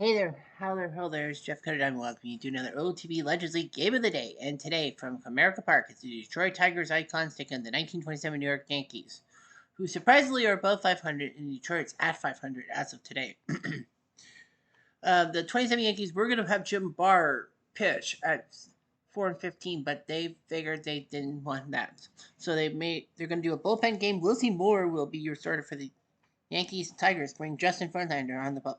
Hey there, how there, it's Jeff Cutter. I'm welcoming you to another OTB Legends League Game of the Day. And today, from Comerica Park, it's the Detroit Tigers icons taking on the 1927 New York Yankees, who surprisingly are above 500, and Detroit's at 500 as of today. The 27 Yankees were going to have Jim Barr pitch at 4 and 15, but they figured they didn't want that, so they're going to do a bullpen game. Wilson Moore will be your starter for the Yankees and Tigers, bring Justin Verlander on the bump.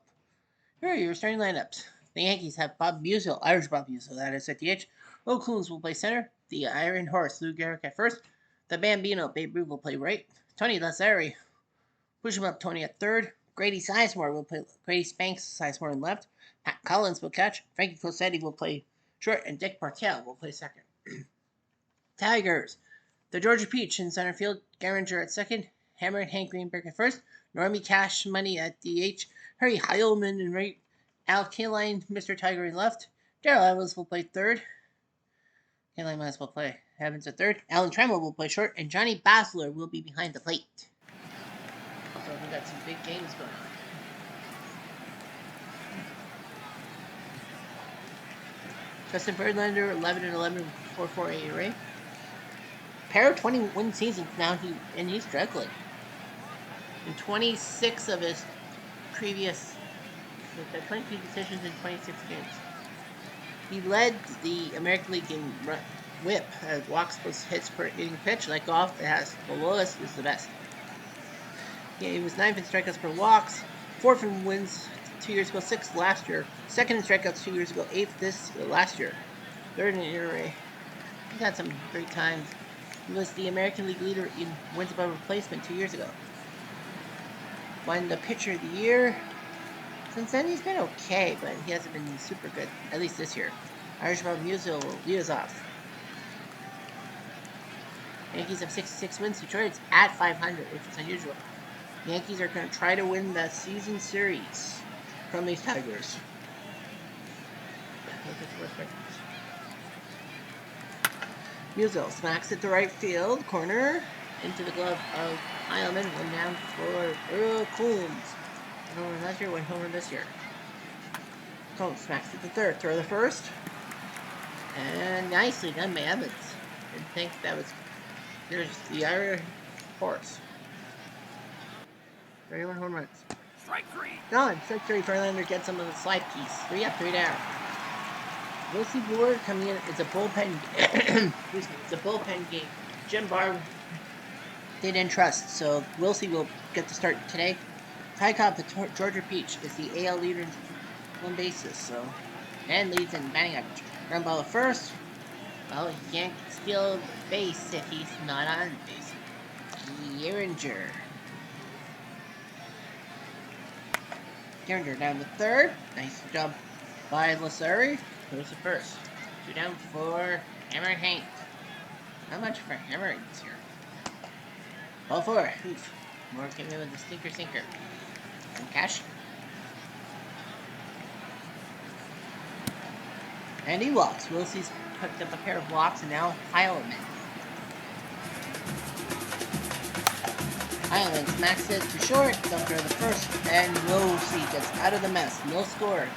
Here are your starting lineups. The Yankees have Bob Musial, Irish Bob Musial, that is at DH. O'Coons will play center. The Iron Horse, Lou Gehrig at first. The Bambino, Babe Ruth will play right. Tony Lazzari, push him up Tony at third. Grady Sizemore will play Grady Spanks Sizemore in left. Pat Collins will catch. Frankie Cosetti will play short, and Dick Bartell will play second. Tigers. The Georgia Peach in center field. Garinger at second. Hammer and Hank Greenberg at first. Normie Cash Money at DH. Harry Heilman in right. Al Kaline, Mr. Tiger in left. Daryl Evans will play third. Kaline might as well play Evans at third. Alan Trammell will play short. And Johnny Basler will be behind the plate. So we got some big games going on. Justin Verlander, 11-11, 4.48 ERA. Pair of 21 seasons now, he's struggling. In 26 of his previous, 22 decisions in 26 games. He led the American League in WHIP, walks plus hits per inning pitch. Like golf, it has the lowest is the best. He was 9th in strikeouts per walks, 4th in wins 2 years ago, 6th last year, 2nd in strikeouts 2 years ago, 8th last year, 3rd in ERA. He's had some great times. He was the American League leader in wins above replacement 2 years ago. Won the pitcher of the year. Since then, he's been okay, but he hasn't been super good, at least this year. Irish Bob Musial will lead us off. Yankees have 66 wins. Detroit's at 500, which is unusual. The Yankees are going to try to win the season series from these Tigers. Musial smacks it to right field, corner, into the glove of Heilman. One down for Earl Coombs. One homer last year, one homer this year. Coombs smacks it to third, throw the first. And nicely done by Evans. Didn't think that was. There's the Iron Horse. 31 home runs. Strike three. Gone. Strike three. Verlander gets some of the slide piece. 3 up, 3 down. Wilson Moore coming in. It's a bullpen. Excuse me. It's a bullpen game. Jim Barr they didn't trust, so Wilson will get the start today. Ty Cobb, the Georgia Peach, is the AL leader in one basis, so and leads in batting average. Ground ball at first. Well, he can't steal base if he's not on base. Gehringer. Gehringer down to third. Nice job by Lazzari. Goes to first. 2 down for Hammer and Hank. Not much for Hammer this year. Ball 4. Oof. Moore came in with the sinker. And Cash. And he walks. Willsie's picked up a pair of walks, and now Heilman. Heilman smacks it to short. Don't throw the first. And Willsie gets out of the mess. No score.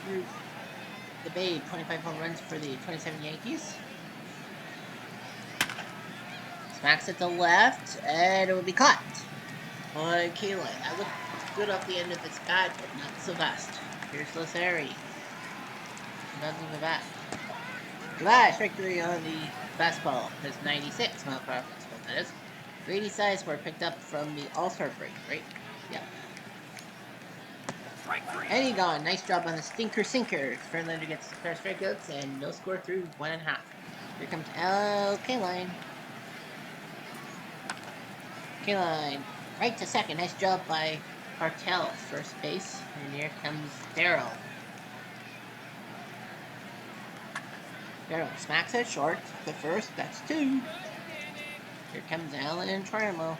3-1. The Babe, 25 home runs for the 27 Yankees. Smacks it to left, and it will be caught by Kaline. That looked good off the end of his bat, but not so fast. Here's Lazzari. Nothing but that. Goodbye, strike 3 on the fastball. There's 96 mile per hour fastball, that is. Grady Sizemore picked up from the All-Star break, right? Yeah. And he gone. Nice job on the sinker. Verlander gets the pair of strikeouts and no score through 1.5. Here comes Al Kaline. Kaline right to second. Nice job by Bartell, first base. And here comes Daryl. Daryl smacks it short. The first. That's 2. Here comes Alan Trammell.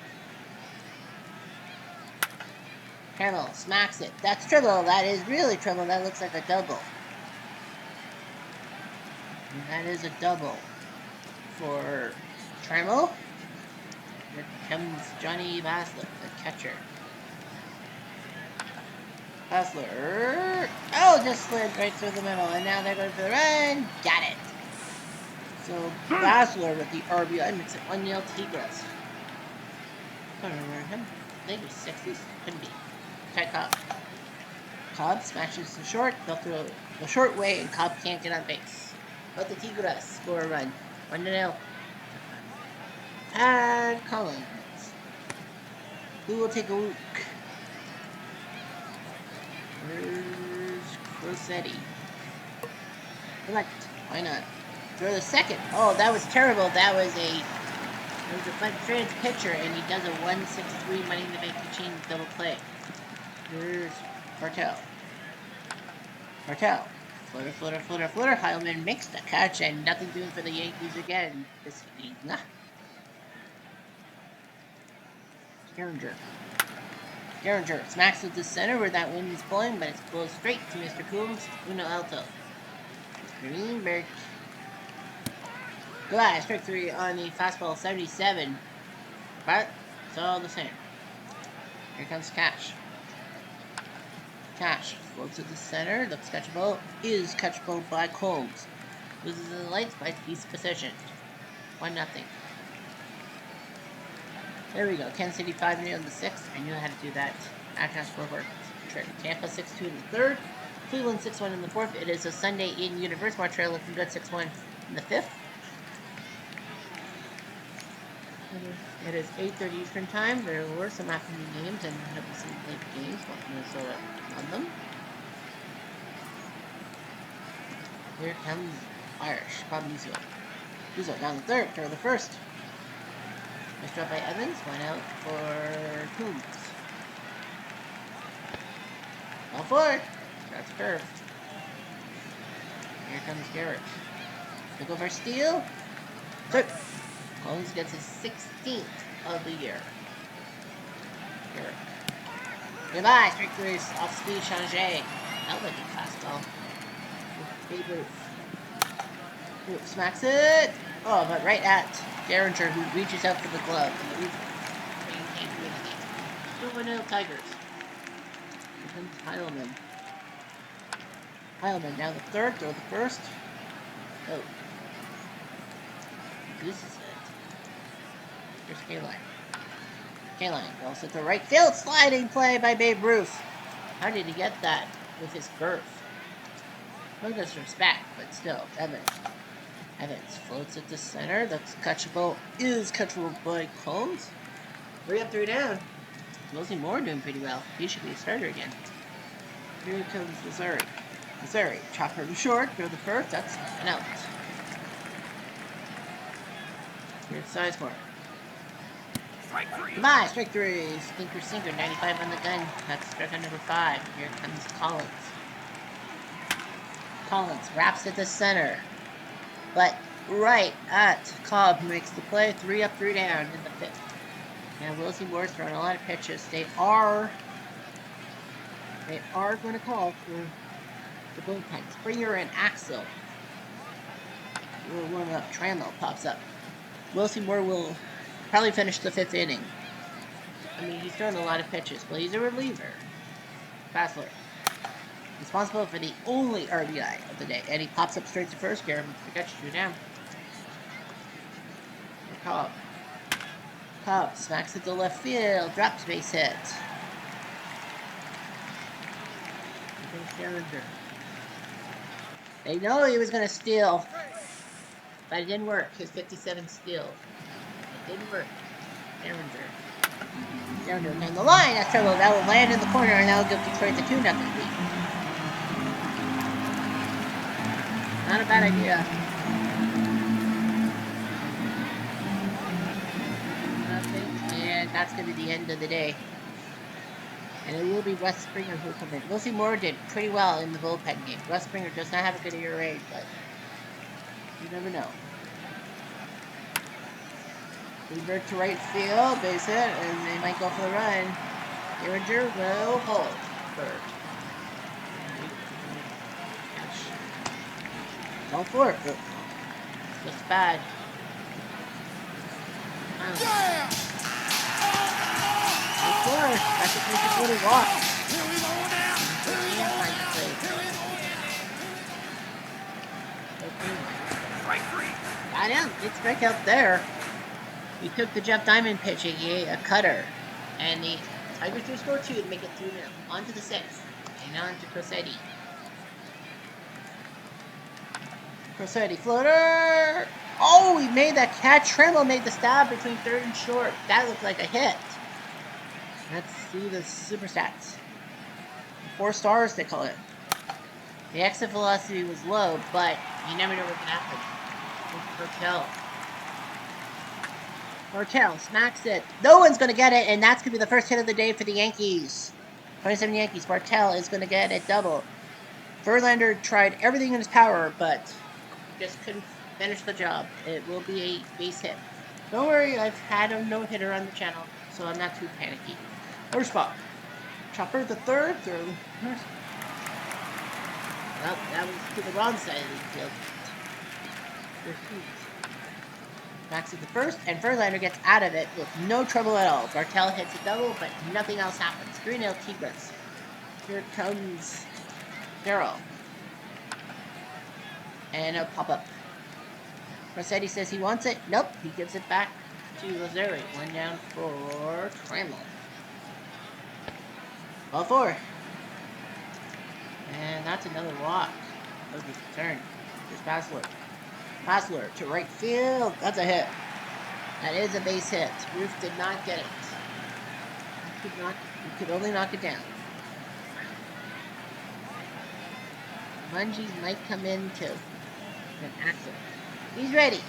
Trammell smacks it. That's triple. That is really triple. That looks like a double. And that is a double for Trammell. Here comes Johnny Basler, the catcher. Hustler. Oh, just slid right through the middle, and now they're going for the run. Got it. So Basler with the RBI makes it 1-0 Tigres. I don't remember him. I think he's 60s. Couldn't be. Ty Cobb. Cobb smashes the short. They'll throw the short way, and Cobb can't get on base. But the Tigres score a run. 1-0. And Collins. Who will take a look? Where's Crosetti? Select. Why not? Throw the second. Oh, that was terrible. That was a French pitcher, and he does a 1-6-3 Money in the Bank machine double play. Here's Martel. Flutter. Heilman makes the catch, and nothing doing for the Yankees again this evening. Geringer smacks at the center where that wind is blowing, but it blows straight to Mr. Coombs. Uno alto. Greenberg. Goodbye, strike 3 on the fastball 77. But it's all the same. Here comes Cash. Floats to the center. Looks catchable. Is catchable by Combs. Loses the lights by piece position. 1-0. There we go. Kansas City 5-0 in the 6th. I knew how to do that. National scoreboard trick. Tampa 6-2 in the 3rd. Cleveland 6-1 in the 4th. It is a Sunday in Universe. Montreal looking good 6-1 in the 5th. It is 8:30 Eastern Time. There were some afternoon games and there will be some late games. Minnesota on them. Here comes Irish. Bob Uzo down the 3rd. Throw the 1st. Nice drop by Evans. 1 out for Coombs. All 4. That's curved. Here comes Garrett. Look over steal. Third. Collins gets his 16th of the year. Garrett. Goodbye. Strike 3 off speed. Changé. That was a fastball. Babe Ruth. Smacks it. Oh, but right at Geringer, who reaches out for the glove. And the 2-1 Tigers. Here comes Heilman down the 3rd, throw the 1st. Oh. This is it. Here's K-Line goes at the right field. Sliding play by Babe Ruth. How did he get that with his girth? No disrespect, but still, Evans floats at the center. That's catchable. Is catchable by Combs. 3 up, 3 down. Mosey Moore doing pretty well. He should be a starter again. Here comes Missouri. Chopper to short. Throw the 1st. That's an out. Here's Sizemore. Goodbye. Strike 3. Sinker. 95 on the gun. That's strike on number 5. Here comes Collins wraps at the center. But right at Cobb makes the play. 3 up, 3 down in the 5th. Now Wilson Moore's throwing a lot of pitches. They are going to call for the bullpen. Springer and Axel will warm up. Trammell pops up. Wilson Moore will probably finish the 5th inning. I mean, he's throwing a lot of pitches. Well, he's a reliever. Basler. Responsible for the only RBI of the day. And he pops up straight to first. Garrett makes the catch. 2 down. Cobb smacks it to left field. Drops base hit. They know he was going to steal. But it didn't work. His 57 steal. It didn't work. Derringer down the line. That's trouble. That will land in the corner, and that will give Detroit the 2-0 lead. Not a bad idea. And that's going to be the end of the day. And it will be Wes Springer who will come in. Wilson Moore did pretty well in the bullpen game. Wes Springer does not have a good ERA, but you never know. Revert to right field, base hit, and they might go for the run. Derringer will hold third. All 4. Looks bad. All 4. That's a pretty good walk. I know, it's strike out there. He took the Jeff Diamond pitch, a cutter. And the Tigers do score 2 to make it 3-0. On to the 6th. And on to Crosetti. Crosetti floater! Oh, he made that catch. Tremble made the stab between third and short. That looked like a hit. Let's see the super stats. 4 stars, they call it. The exit velocity was low, but you never know what can happen. Martell smacks it. No one's going to get it, and that's going to be the first hit of the day for the Yankees. 27 Yankees. Martell is going to get it double. Verlander tried everything in his power, but just couldn't finish the job. It will be a base hit. Don't worry, I've had a no-hitter on the channel, so I'm not too panicky. First ball. Chopper the third. Well, that was to the wrong side of the field. Max at the first, and Verlander gets out of it with no trouble at all. Bartell hits a double, but nothing else happens. 3-0 Tigres. Here comes Darryl. And a pop-up. Rossetti says he wants it. Nope, he gives it back to Lazari. 1 down for Trammell. Ball 4. And that's another walk. That was the turn. Here's Passler. Passler to right field. That's a hit. That is a base hit. Roof did not get it. He could only knock it down. Mungie might come in too. And Axel. He's ready.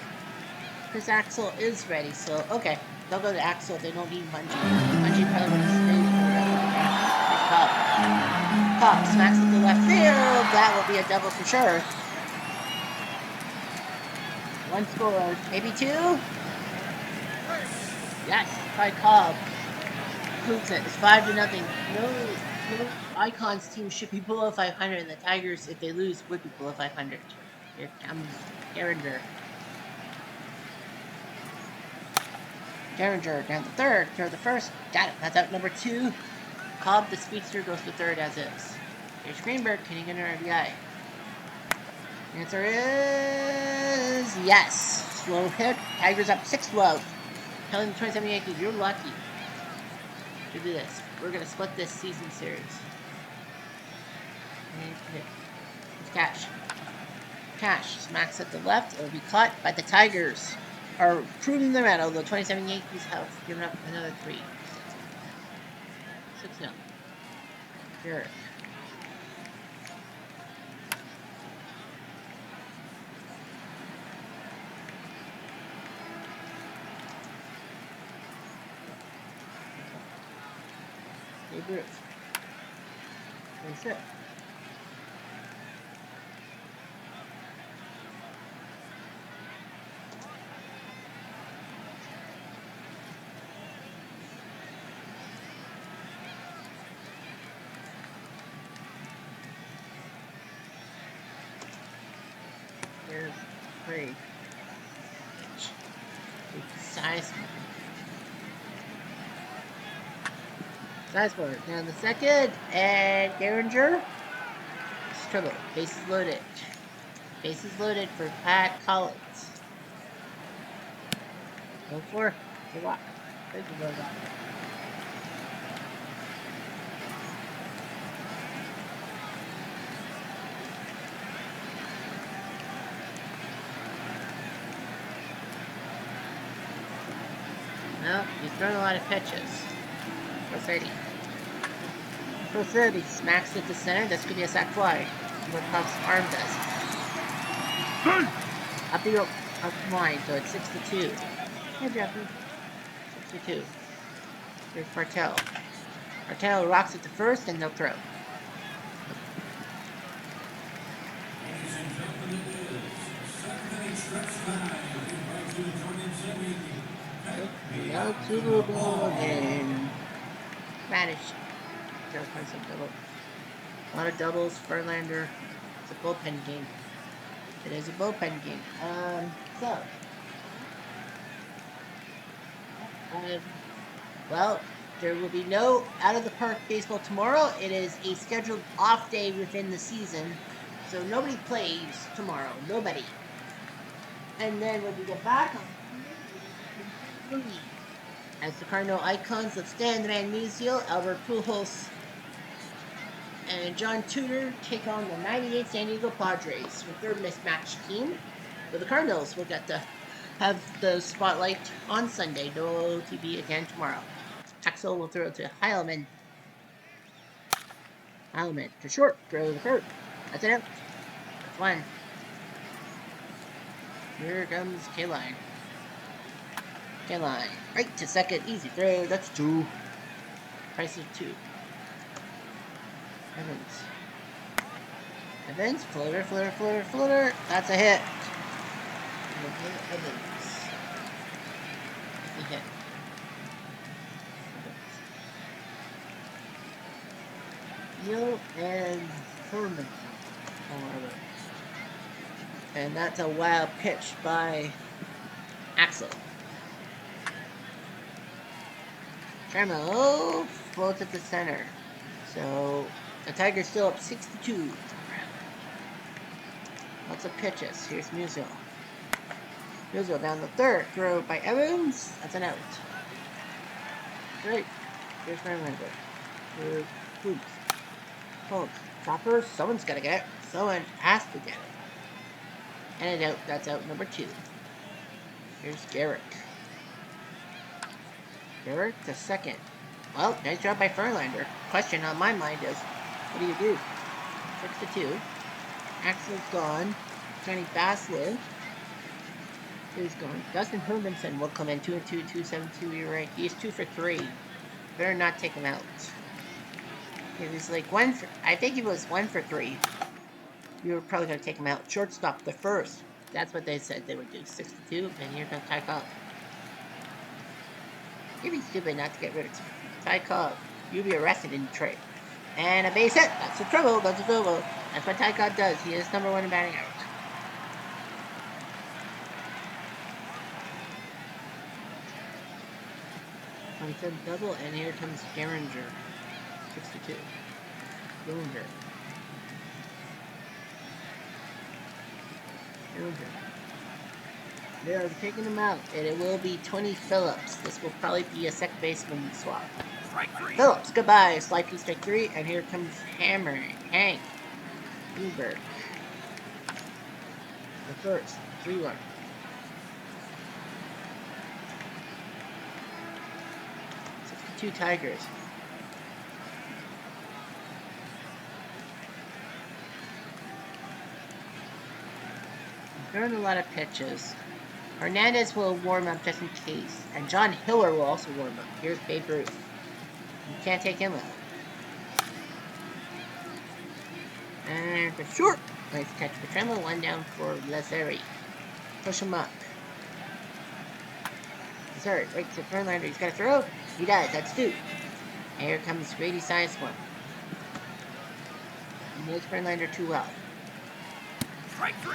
Chris Axel is ready, so okay. They'll go to Axel. They don't need Mungie. Mungie probably would have stayed for the rest of the game. Here's Cobb. Cobb smacks it to left field. That will be a double for sure. 1 score, maybe 2? Yes, by Cobb. Proves it. It's 5-0. No Icons team should be below 500, and the Tigers, if they lose, would be below 500. Here comes Gehringer. Gehringer down to third. Third the first. Got it. That's out number 2. Cobb, the speedster, goes to third as is. Here's Greenberg. Can he get an RBI? The answer is yes. Slow hit. Tigers up 6-12. Telling the 27 Yankees, you're lucky to do this. We're going to split this season series. It's Cash. Cash smacks at the left. It will be caught by the Tigers. Are proving their mettle. The 27 Yankees have given up another 3. 6-0. Here. Babe Ruth. That's it. There's 3. Size for it. Now the second, and Gehringer. It's trouble. Bases loaded. Bases loaded for Pat Collins. Go for the walk. Bases loaded. Well, he's thrown a lot of pitches. 430. 430 smacks it to center. This could be a sac fly. See what Puff's arm does. Up the line, so it's 6-2. Hey, Jeffrey. 6-2. Here's Bartell. Bartell rocks it to first, and they'll throw. Now to the ball again. Radish. A lot of doubles. Verlander. It's a bullpen game. It is a bullpen game. Well, there will be no out of the park baseball tomorrow. It is a scheduled off day within the season, so nobody plays tomorrow. Nobody. And then when we get back as the Cardinal icons of Stan the Man Musial, Albert Pujols, and John Tudor take on the 98 San Diego Padres with their mismatched team. But the Cardinals will get to have the spotlight on Sunday. No OTB again tomorrow. Axel will throw to Heilman. Heilman to short. Throw to third. That's it out. That's one. Here comes K-Line. K-Line. Right to second. Easy throw. That's two. Price of two. Evans. Evans. Floater, floater, floater, floater. That's a hit. Evans. He hit. Neal and Herman. And that's a wild pitch by Axel. Tremolo floats at the center. So the Tigers still up 6-2. Lots of pitches. Here's Musial. Musial down the third. Throw by Evans. That's an out. Great. Here's Verlander. Here's Boots. Holmes. Chopper. Someone's got to get it. Someone has to get it. And an out. That's out number 2. Here's Garrick. Garrick to second. Well, nice job by Verlander. Question on my mind is, what do you do? 6-2. Axel's gone. Johnny Basswood is gone. Dustin Hermanson will come in 2-2, 2-7-2. You're right. He's 2 for 3. Better not take him out. He was like 1 for. I think he was 1 for 3. You were probably going to take him out. Shortstop the first. That's what they said they would do. 6-2, and you're going to tie Cobb. You'd be stupid not to get rid of Ty Cobb. You'll be arrested in Detroit. And a base hit. That's the trouble. That's the trouble. That's what Ty Cobb does. He is #1 in batting average. Said double, and here comes Geringer. 62. Geringer. They are taking him out, and it will be Tony Phillips. This will probably be a second baseman swap. Phillips, goodbye. Slide P strike 3, and here comes hammering Hank Newberg. The first, 3-1. Tigers. Throwing a lot of pitches. Hernandez will warm up just in case. And John Hiller will also warm up. Here's Babe Ruth. You can't take him out. And for short. Nice catch for Tremble. 1 down for Lazeri. Push him up. Lazeri right to Verlander. He's got to throw. He does. That's 2. And here comes Grady Sizemore. He knows Verlander too well.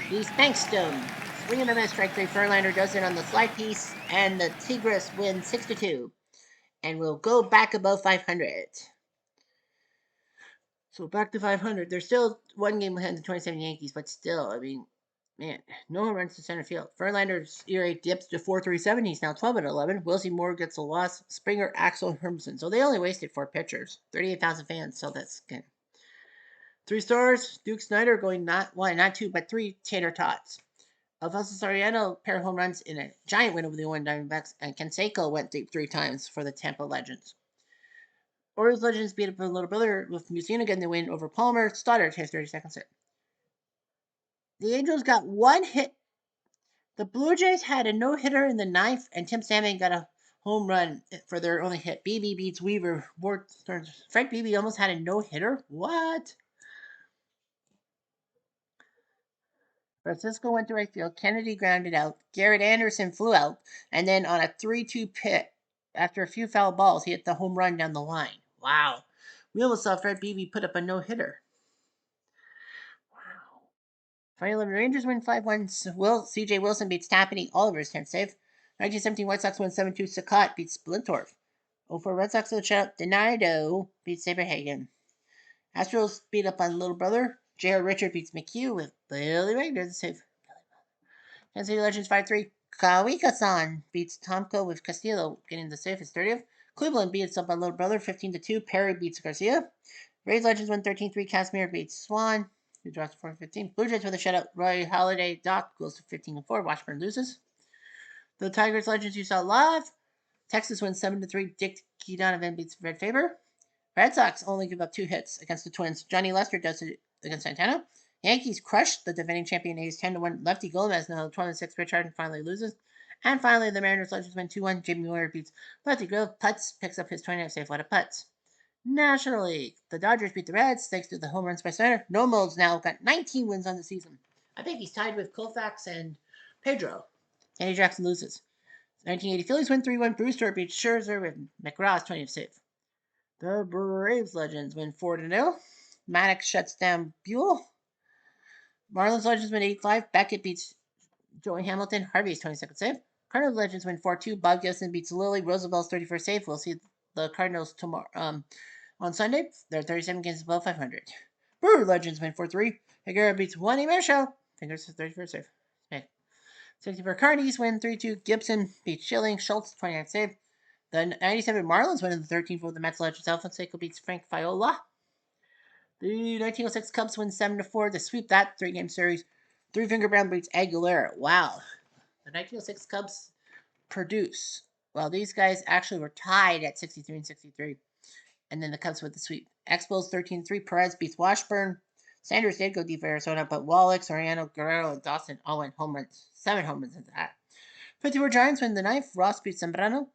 He's Bankstone. Swing and a miss. Strike 3. Verlander does it on the slide piece. And the Tigers win 6-2. And we'll go back above 500. So back to 500. They're still 1 game ahead of the 27 Yankees. But still, I mean, man, no one runs to center field. Verlander's ERA dips to 4.37. He's now 12-11. Wilsie Moore gets a loss. Springer, Axel, and Hermanson. So they only wasted 4 pitchers. 38,000 fans. So that's good. 3 stars. Duke Snyder going not 1, not 2, but 3 tater tots. Alfonso Soriano, pair of home runs in a giant win over the Owen Diamondbacks. And Canseco went deep 3 times for the Tampa Legends. Orioles Legends beat up a little brother with Musina getting the win over Palmer. Stoddard his 32nd hit. The Angels got 1 hit. The Blue Jays had a no-hitter in the 9th, and Tim Salmon got a home run for their only hit. Beebe beats Weaver. Frank Beebe almost had a no-hitter? What? Francisco went to right field. Kennedy grounded out. Garrett Anderson flew out. And then on a 3-2 pit, after a few foul balls, he hit the home run down the line. Wow. We almost saw Fred Beebe put up a no-hitter. Wow. 2011 Rangers win 5-1. C.J. Wilson beats Tapani. Oliver's 10th save. 1917 White Sox win 7-2. Saccott beats Splintorf. 04 Red Sox will shut up. Denido beats Saberhagen. Astros beat up on Little Brother. J.R. Richard beats McHugh with Billy Wagner to save. Kansas City Legends 5-3. Kawika-san beats Tomko with Castillo getting the save, his 30th. Cleveland beats up on Little Brother 15-2. Perry beats Garcia. Rays Legends win 13-3. Casimir beats Swan, who drops to 4-15. Blue Jays with a shutout. Roy Halladay Doc goes to 15-4. Washburn loses. The Tigers Legends you saw live. Texas wins 7-3. Dick Donovan beats Red Faber. Red Sox only give up 2 hits against the Twins. Johnny Lester does it against Santana. Yankees crushed the defending champion A's 10-1. Lefty Gomez now 26 pitch hard and finally loses. And finally, the Mariners Legends win 2-1. Jimmy Moore beats Lefty Grove. Putz picks up his 29th safe out of Putz. National League. The Dodgers beat the Reds thanks to the home runs by Snyder. No Mold's now got 19 wins on the season. I think he's tied with Koufax and Pedro. Andy Jackson loses. 1980 Phillies win 3-1. Brewster beats Scherzer with McGraw's 20th save. The Braves Legends win 4-0. Maddox shuts down Buell. Marlins Legends win 8-5. Beckett beats Joey Hamilton. Harvey's 22nd save. Cardinals Legends win 4-2. Bob Gibson beats Lilly. Roosevelt's 31st save. We'll see the Cardinals tomorrow on Sunday. They're 37 games above 500. Brewer Legends win 4-3. Higuera beats Juan Marshall. Fingers 31st save. Okay. 64 Carnies win 3-2. Gibson beats Schilling. Schultz 29th save. The 97 Marlins win in the 13th for the Mets Legends. Alfonseca beats Frank Viola. The 1906 Cubs win 7-4 to sweep that 3-game series. Three Finger Brown beats Aguilera. Wow. The 1906 Cubs produce. Well, these guys actually were tied at 63 and 63. And then the Cubs with the sweep. Expos 13-3. Perez beats Washburn. Sanders did go deep for Arizona, but Wallach, Soriano, Guerrero, and Dawson all went home runs. 7 home runs into that. 54 Giants win the 9th. Ross beats Zambrano.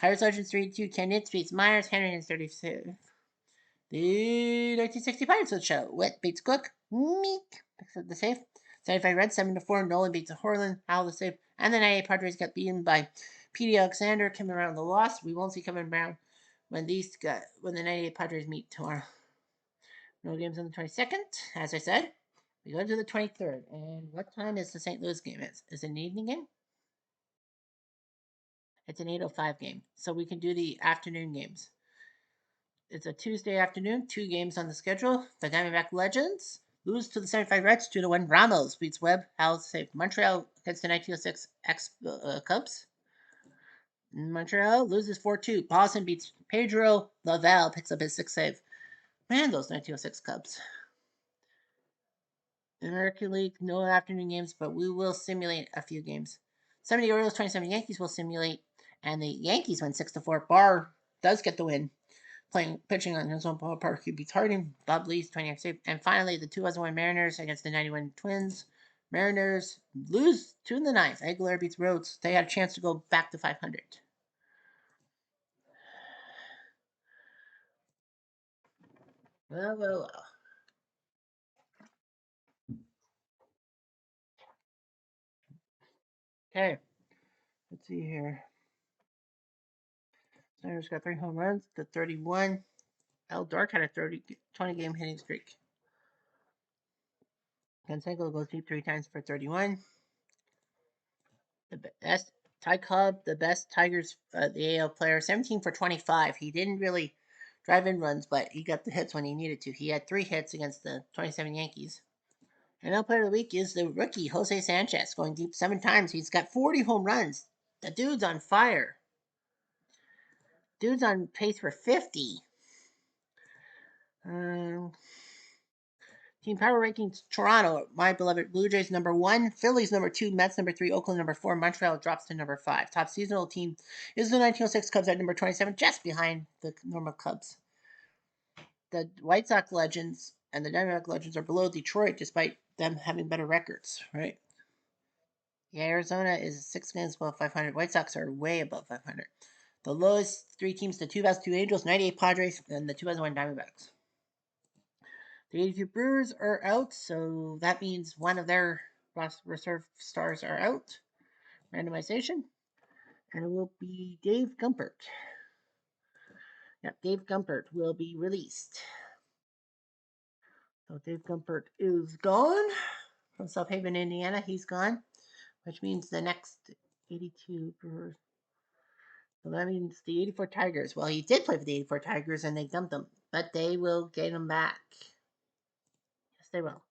Pirates Legends 3-2. Ken Nitz beats Myers. Henry is 36. The 1960 Pirates with show. Witt beats Cook. Meek picks up the save. 75 Reds 7-4. Nolan beats Horland. Howell the save. And the 98 Padres got beaten by Petey Alexander. Kevin Brown the loss. We won't see Kevin Brown when the 98 Padres meet tomorrow. No games on the 22nd, as I said. We go to the 23rd. And what time is the St. Louis game? Is it an evening game? It's an 8:05 game. So we can do the afternoon games. It's a Tuesday afternoon, 2 games on the schedule. The Diamondback Legends lose to the 75 Reds 2-1. Ramos beats Webb. Howell save. Montreal against the 1906 Cubs. Montreal loses 4-2. Boston beats Pedro. Laval picks up his 6th save. Man, those 1906 Cubs. American League, no afternoon games, but we will simulate a few games. 70 Orioles, 27 Yankees will simulate, and the Yankees win 6-4. Barr does get the win, pitching on his own ballpark. He beats Harding. Bob Lee's 20th save. And finally, the 2001 Mariners against the 91 Twins. Mariners lose 2 in the 9th. Aguilar beats Rhodes. They had a chance to go back to 500. Well. Okay, let's see here. Snyder's got 3 home runs to 31. L. Dark had a 20-game hitting streak. Canseco goes deep 3 times for 31. The best Ty Cobb, the best Tigers, the AL player, 17 for 25. He didn't really drive in runs, but he got the hits when he needed to. He had 3 hits against the 27 Yankees. And AL player of the week is the rookie Jose Sanchez, going deep 7 times. He's got 40 home runs. The dude's on fire. Dude's on pace for 50. Team power rankings: Toronto, my beloved Blue Jays #1, Phillies #2, Mets #3, Oakland #4, Montreal drops to #5. Top seasonal team is the 1906 Cubs at #27, just behind the normal Cubs. The White Sox Legends and the Diamondback Legends are below Detroit, despite them having better records, right? Yeah, Arizona is 6 games above 500. White Sox are way above 500. The lowest 3 teams: the 2002 Angels, 98 Padres, and the 2001 Diamondbacks. The 82 Brewers are out, so that means one of their reserve stars are out. Randomization. And it will be Dave Gumpert. Yep, Dave Gumpert will be released. So Dave Gumpert is gone from South Haven, Indiana. He's gone, which means the next 82 Brewers. So that means the 84 Tigers. Well, he did play for the 84 Tigers and they dumped him, but they will get him back. Yes, they will.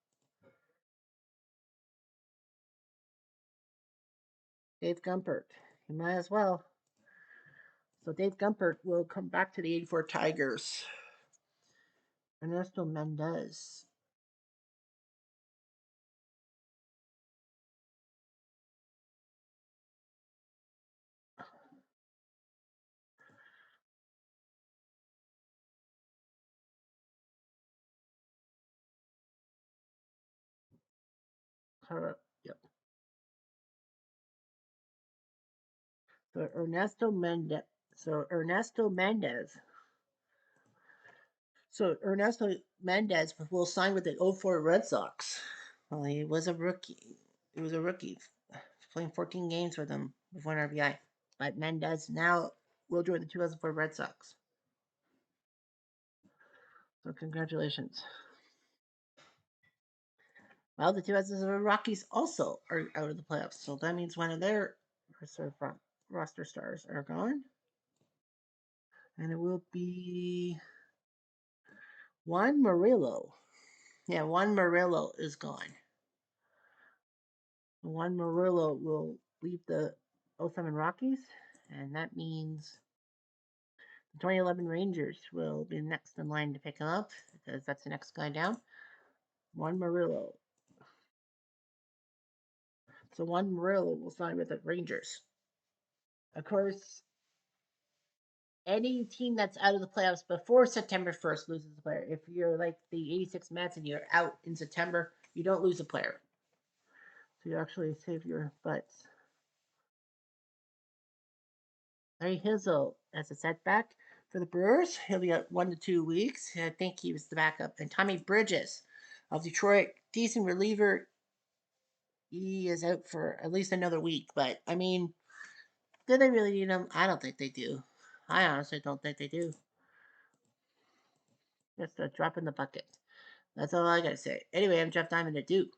Dave Gumpert. You might as well. So Dave Gumpert will come back to the 84 Tigers. Ernesto Mendez. Yep. So Ernesto Mendez. So Ernesto Mendez. So Ernesto Mendez will sign with the '04 Red Sox. Well, he was a rookie. He was a rookie, playing 14 games for them with 1 RBI. But Mendez now will join the 2004 Red Sox. So congratulations. Well, the 2004 Rockies also are out of the playoffs, so that means one of their roster stars are gone, and it will be Juan Murillo. Yeah, Juan Murillo is gone. Juan Murillo will leave the '07 Rockies, and that means the 2011 Rangers will be next in line to pick him up because that's the next guy down. Juan Murillo. So Juan Murillo will sign with the Rangers. Of course, any team that's out of the playoffs before September 1st loses a player. If you're like the 86 Mets and you're out in September, you don't lose a player. So you actually save your butts. Larry Hizzle has a setback for the Brewers. He'll be out 1 to 2 weeks. I think he was the backup. And Tommy Bridges of Detroit, decent reliever. He is out for at least another week. But, I mean, do they really need him? I don't think they do. I honestly don't think they do. Just a drop in the bucket. That's all I gotta say. Anyway, I'm Jeff Diamond at Duke.